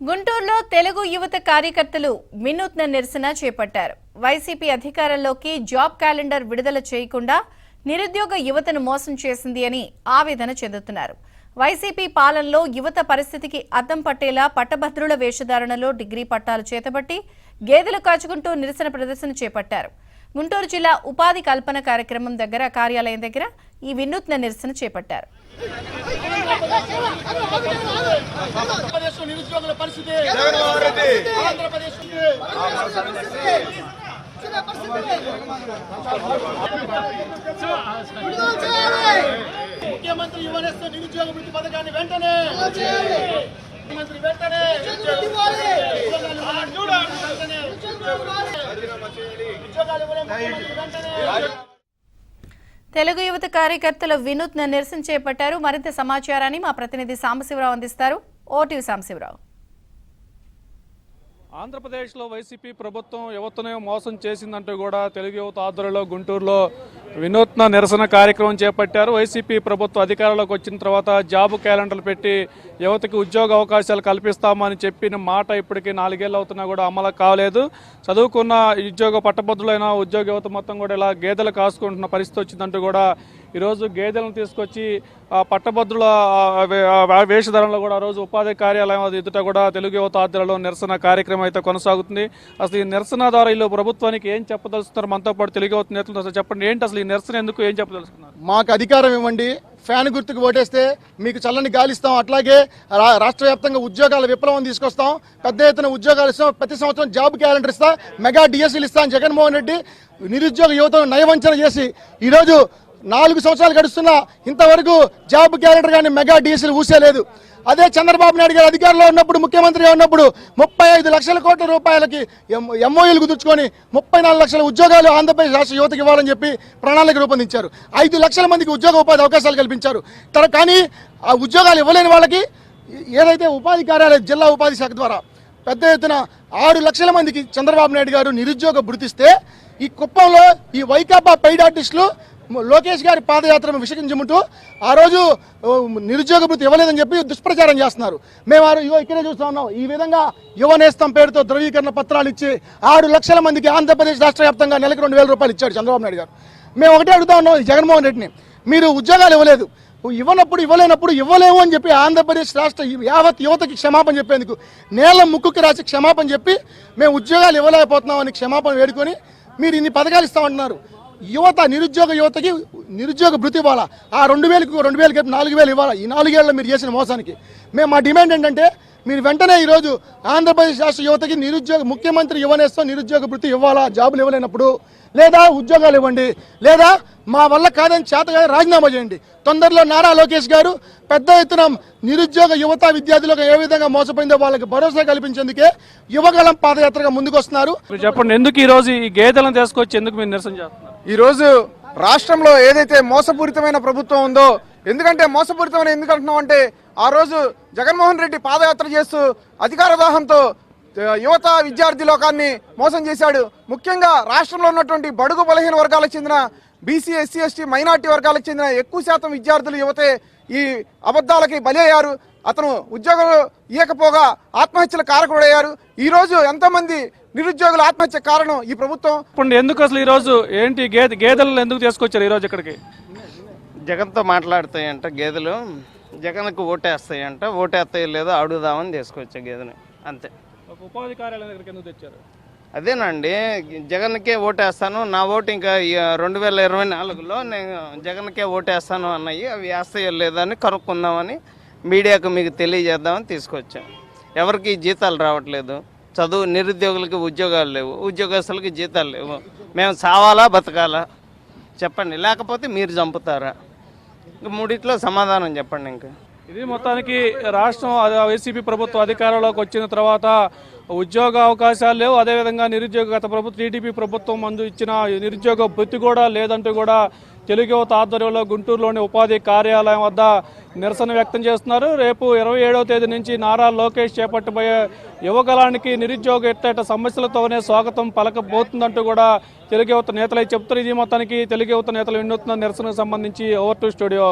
గుంటూరులో తెలుగు యువత కార్యకర్తలు వినూత్న నిరసన చేపట్టారు. వైసీపీ అధికారంలోకి జాబ్ క్యాలెండర్ విడుదల చేయకుండా నిరుద్యోగ యువతను మోసం చేసింది అని ఆవేదన చెందుతున్నారు. వైసీపీ పాలనలో యువత పరిస్థితికి అద్దం పట్టేలా పట్టభద్రుల వేషధారణలో డిగ్రీ పట్టాలు చేతబట్టి గేదెలు కాచుకుంటూ నిరసన ప్రదర్శన చేపట్టారు. గుంటూరు జిల్లా ఉపాధి కల్పన కార్యక్రమం దగ్గర కార్యాలయం దగ్గర ఈ వినూత్న నిరసన చేపట్టారు. ముఖ్యమంత్రి యువనేస్త నిరుద్యోగ వృత్తి పథకాన్ని వెంటనే తెలుగు యువత కార్యకర్తలు వినూత్న నిరసన చేపట్టారు. మరింత సమాచారాన్ని మా ప్రతినిధి సాంబశివరావు అందిస్తారు. ఓటీవీ సాంబశివరావు. ఆంధ్రప్రదేశ్లో వైసీపీ ప్రభుత్వం యువతను మోసం చేసిందంటూ కూడా తెలుగు యువత ఆధ్వర్యంలో గుంటూరులో వినూత్న నిరసన కార్యక్రమం చేపట్టారు. వైసీపీ ప్రభుత్వం అధికారంలోకి వచ్చిన తర్వాత జాబ్ క్యాలెండర్లు పెట్టి యువతకి ఉద్యోగ అవకాశాలు కల్పిస్తామని చెప్పిన మాట ఇప్పటికీ 4 ఏళ్ళు అవుతున్నా కూడా అమలు కాలేదు. చదువుకున్న ఉద్యోగ పట్టభద్రులైన ఉద్యోగ యువత మొత్తం కూడా ఇలా గేదెలు కాసుకుంటున్న పరిస్థితి వచ్చిందంటూ కూడా ఈరోజు గేదెలను తీసుకొచ్చి పట్టభద్రుల వేషధారణలో కూడా రోజు ఉపాధి కార్యాలయం ఎదుట కూడా తెలుగు యువత ఆధ్వర్యంలో నిరసన కార్యక్రమం అయితే కొనసాగుతుంది. అసలు ఈ నిరసన ద్వారా వీళ్ళు ప్రభుత్వానికి ఏం చెప్పదలుస్తున్నారు? మనతో పాటు తెలుగు యువత నేతలు అసలు చెప్పండి, ఏంటి అసలు ఈ నిరసన ఎందుకు, ఏం చెప్పదలుచుకున్నారు? మాకు అధికారం ఇవ్వండి, ఫ్యాన్ గుర్తుకు ఓటేస్తే మీకు చల్లని గాలిస్తాం, అట్లాగే రాష్ట్ర వ్యాప్తంగా ఉద్యోగాల విప్లవం తీసుకొస్తాం, పెద్ద ఎత్తున ఉద్యోగాలు ఇస్తాం, ప్రతి సంవత్సరం జాబ్ క్యాలెండర్ ఇస్తాం, మెగా డిఎస్సీలు ఇస్తాం. జగన్మోహన్ రెడ్డి నిరుద్యోగ యువతను నయవంచన చేసి ఈరోజు 4 సంవత్సరాలు గడుస్తున్నా ఇంతవరకు జాబ్ క్యాలెండర్ కానీ మెగా డిఎస్సీలు ఊసేలేదు. అదే చంద్రబాబు నాయుడు గారు అధికారంలో ఉన్నప్పుడు, ముఖ్యమంత్రిగా ఉన్నప్పుడు 35 లక్షల కోట్ల రూపాయలకి ఎంఓయూలు కుదుర్చుకొని 34 లక్షల ఉద్యోగాలు ఆంధ్రప్రదేశ్ రాష్ట్ర యువతకి ఇవ్వాలని చెప్పి ప్రణాళిక రూపొందించారు. 5 లక్షల మందికి ఉద్యోగ ఉపాధి అవకాశాలు కల్పించారు. కానీ ఆ ఉద్యోగాలు ఇవ్వలేని వాళ్ళకి ఏదైతే ఉపాధి కార్యాలయం జిల్లా ఉపాధి శాఖ ద్వారా పెద్ద ఎత్తున 6 లక్షల మందికి చంద్రబాబు నాయుడు గారు నిరుద్యోగ భృతిస్తే ఈ కుప్పంలో ఈ వైకాపా పెయిడ్ ఆర్టిస్టులు లోకేష్ గారి పాదయాత్రను విషయించుకుంటూ ఆ రోజు నిరుద్యోగ భృతి ఇవ్వలేదని చెప్పి దుష్ప్రచారం చేస్తున్నారు. మేము ఇక్కడే చూస్తూ ఉన్నాం. ఈ విధంగా యువనేస్తం పేరుతో ధృవీకరణ పత్రాలు ఇచ్చి 6 లక్షల మందికి ఆంధ్రప్రదేశ్ రాష్ట్ర వ్యాప్తంగా నెలకు 2,000 రూపాయలు ఇచ్చాడు చంద్రబాబు నాయుడు గారు. మేము ఒకటే అడుగుతా ఉన్నాం జగన్మోహన్ రెడ్డిని, మీరు ఉద్యోగాలు ఇవ్వలేదు, ఇవ్వలేనప్పుడు ఇవ్వలేము అని చెప్పి ఆంధ్రప్రదేశ్ రాష్ట్ర యావత్ యువతకి క్షమాపణ చెప్పేందుకు నేల ముక్కుకి రాసి క్షమాపణ చెప్పి మేము ఉద్యోగాలు ఇవ్వలేకపోతున్నామని క్షమాపణ వేడుకొని మీరు ఇన్ని పథకాలు ఇస్తామంటున్నారు. యువత నిరుద్యోగ యువతకి నిరుద్యోగ భృతి ఇవ్వాలా, ఆ 2,000కి 4,000 ఇవ్వాలా. ఈ 4 ఏళ్ళలో మీరు చేసిన మోసానికి మేము మా డిమాండ్ ఏంటంటే మీరు వెంటనే ఈరోజు ఆంధ్రప్రదేశ్ రాష్ట్ర యువతకి ముఖ్యమంత్రి యువనేస్తం నిరుద్యోగ భృతి ఇవ్వాలా, జాబులు ఇవ్వలేనప్పుడు, లేదా ఉద్యోగాలు ఇవ్వండి, లేదా మా వల్ల కాదని చేతగా రాజీనామా చేయండి. తొందరలో నారా లోకేష్ గారు పెద్ద ఎత్తున నిరుద్యోగ యువత విద్యార్థులకు ఏ విధంగా మోసపోయిందో వాళ్ళకి భరోసా కల్పించేందుకే యువగళం పాదయాత్రగా ముందుకు వస్తున్నారు. చెప్పండి, ఎందుకు ఈ రోజు ఈ గేదెలను తీసుకొచ్చి ఎందుకు మీరు నిరసన చేస్తున్నారు? ఈ రోజు రాష్ట్రంలో ఏదైతే మోసపూరితమైన ప్రభుత్వం ఉందో, ఎందుకంటే మోసపూరితమైన ఎందుకు అంటున్నాం అంటే ఆ రోజు జగన్మోహన్ రెడ్డి పాదయాత్ర చేస్తూ అధికార దాహంతో యువత విద్యార్థి లోకాన్ని మోసం చేశాడు. ముఖ్యంగా రాష్ట్రంలో ఉన్నటువంటి బడుగు బలహీన వర్గాలకు చెందిన బీసీ, ఎస్సీ, ఎస్టీ, మైనార్టీ వర్గాలకు చెందిన ఎక్కువ శాతం విద్యార్థులు యువతే ఈ అబద్ధాలకి బలి అయ్యారు. అతను ఉద్యోగాలు ఇవ్వకపోగా ఆత్మహత్యల కారకుడయ్యారు. ఈ రోజు ఎంతోమంది నిరుద్యోగుల ఆత్మహత్య కారణం ఈ ప్రభుత్వం. ఇప్పుడు ఎందుకు అసలు ఈ రోజు ఏంటి గేదెలను ఎందుకు తీసుకొచ్చారు ఈ రోజు ఇక్కడికి? జగన్తో మాట్లాడతాయంట గేదెలు, జగన్కు ఓటేస్తాయంట, ఓటేస్తాయో లేదో అడుగుదామని తీసుకొచ్చా గేదెని, అంతే. ఉపాధి కార్యాలయం దగ్గరికి ఎందుకు తెచ్చారు? అదేనండి, జగన్కే ఓటేస్తాను, నా ఓటు ఇంకా 2024లో నేను జగన్కే ఓటేస్తాను అన్నవి, అవి వేస్తాయో లేదో అని కనుక్కుందామని మీడియాకు మీకు తెలియజేద్దామని తీసుకొచ్చాను. ఎవరికి జీతాలు రావట్లేదు, చదువు నిరుద్యోగులకి ఉద్యోగాలు లేవు, ఉద్యోగస్తులకి జీతాలు లేవు. మేము చావాలా బతకాలా చెప్పండి, లేకపోతే మీరు చంపుతారా? ఇంక మూడిట్లో సమాధానం చెప్పండి. ఇంకా ఇది మొత్తానికి రాష్ట్రం వైసీపీ ప్రభుత్వం అధికారంలోకి వచ్చిన తర్వాత ఉద్యోగ అవకాశాలు లేవు. అదేవిధంగా నిరుద్యోగ గత ప్రభుత్వం టీడీపీ ప్రభుత్వం మందు ఇచ్చిన నిరుద్యోగ భృతి కూడా లేదంటూ కూడా తెలుగు యువత ఆధ్వర్యంలో గుంటూరులోని ఉపాధి కార్యాలయం వద్ద నిరసన వ్యక్తం చేస్తున్నారు. రేపు 27వ తేదీ నుంచి నారా లోకేష్ చేపట్టబోయే యువగలానికి నిరుద్యోగ ఎట్టేట సమస్యలతోనే స్వాగతం పలకబోతుందంటూ కూడా తెలుగు యువత నేతలు చెప్తారు. ఇది మొత్తానికి తెలుగు యువత నేతలు వినూత్న నిరసనకు సంబంధించి ఓవర్ టు స్టూడియో.